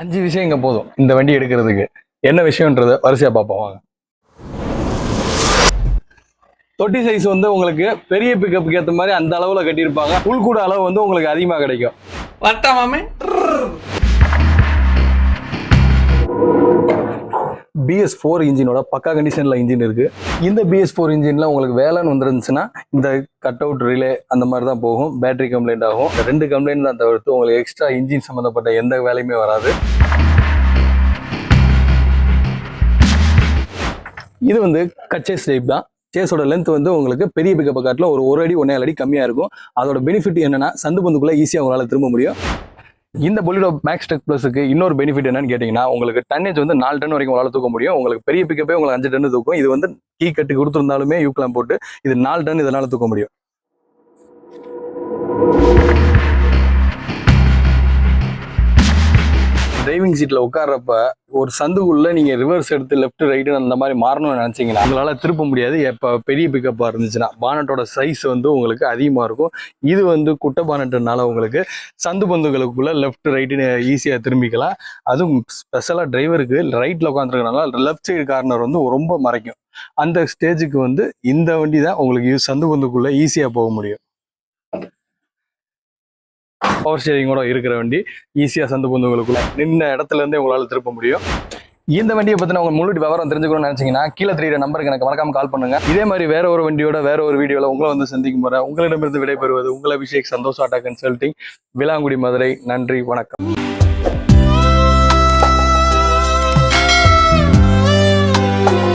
5 விஷயம் இங்கே போதும் இந்த வண்டி எடுக்கிறதுக்கு. என்ன விஷயம்ன்றத வரிசையாக பார்ப்போம் வாங்க. தொட்டி சைஸ் வந்து உங்களுக்கு பெரிய பிக்கப்புக்கு ஏற்ற மாதிரி அந்த அளவில் கட்டியிருப்பாங்க. உள்கூட அளவு வந்து உங்களுக்கு அதிகமாக கிடைக்கும். வரட்டாமே BS4 இன்ஜினோட பக்கா கண்டிஷனில் இன்ஜின் இருக்குது. இந்த BS4 இன்ஜினில் உங்களுக்கு வேலைன்னு வந்துருந்துச்சுன்னா இந்த கட் அவுட் ரிலே அந்த மாதிரி தான் போகும். பேட்டரி கம்ப்ளைண்ட் ஆகும். 2 கம்ப்ளைண்ட் தான் தவிர்த்து உங்களுக்கு எக்ஸ்ட்ரா இன்ஜின் சம்மந்தப்பட்ட எந்த வேலையுமே வராது. இது வந்து கச்சேஸ் டைப் தான். சேஸோட லென்த் வந்து உங்களுக்கு பெரிய பிக்கப் காட்டில் ஒரு அடி 1.5 அடி கம்மியாக இருக்கும். அதோட பெனிஃபிட் என்னன்னா சந்து பந்துக்குள்ளே ஈஸியாக உங்களால் திரும்ப முடியும். இந்த பொலிரோ மேக்ஸ் டெக் ப்ளஸுக்கு இன்னொரு பெனிஃபிட் என்னன்னு கேட்டிங்கன்னா உங்களுக்கு டன்னேஜ் வந்து 4 டன் வரைக்கும் உங்களால் தூக்க முடியும். உங்களுக்கு பெரிய பிக்கப்பே உங்களுக்கு 5 டன் தூக்கும். இது வந்து கீ கட்டி கொடுத்துருந்தாலுமே யூக்லாம் போட்டு இது 4 டன் இதனால் தூக்க முடியும். டிரைவிங் சீட்டில் உட்கார்றப்ப ஒரு சந்துக்குள்ள நீங்கள் ரிவர்ஸ் எடுத்து லெஃப்ட் ரைட்டு அந்த மாதிரி மாறணும்னு நினச்சிங்கன்னா உங்களால் திருப்ப முடியாது. இப்போ பெரிய பிக்கப்பாக இருந்துச்சுன்னா பானட்டோட சைஸ் வந்து உங்களுக்கு அதிகமாக இருக்கும். இது வந்து குட்டை பானட்டுனால உங்களுக்கு சந்து பந்துகளுக்குள்ளே லெஃப்ட் ரைட்டுன்னு ஈஸியாக திரும்பிக்கலாம். அதுவும் ஸ்பெஷலாக டிரைவருக்கு ரைட்டில் உட்காந்துருக்கனால லெஃப்ட் சைடு கார்னர் வந்து ரொம்ப மறைக்கும். அந்த ஸ்டேஜுக்கு வந்து இந்த வண்டி தான் உங்களுக்கு சந்து பந்துக்குள்ளே ஈஸியாக போக முடியும். பவர் ஸ்டேரிங்கோட இருக்கிற வண்டி ஈஸியாக சந்து பந்துகளுக்குள்ள நின்ன இடத்துல இருந்தே உங்களால் திருப்ப முடியும். இந்த வண்டியை பற்றின உங்க முழு விவரம் தெரிஞ்சுக்கணும்னு நினைச்சீங்கன்னா கீழே தெரியுற நம்பருக்கு எனக்கு மறக்காம கால் பண்ணுங்க. இதே மாதிரி வேற ஒரு வண்டியோட வேற ஒரு வீடியோல உங்களை வந்து சந்திக்கும் போற உங்களிடமிருந்து விடைபெறுவது உங்கள் அபிஷேக் சந்தோஷ் ஆட்டோ கன்சல்டிங், விலாங்குடி, மதுரை. நன்றி, வணக்கம்.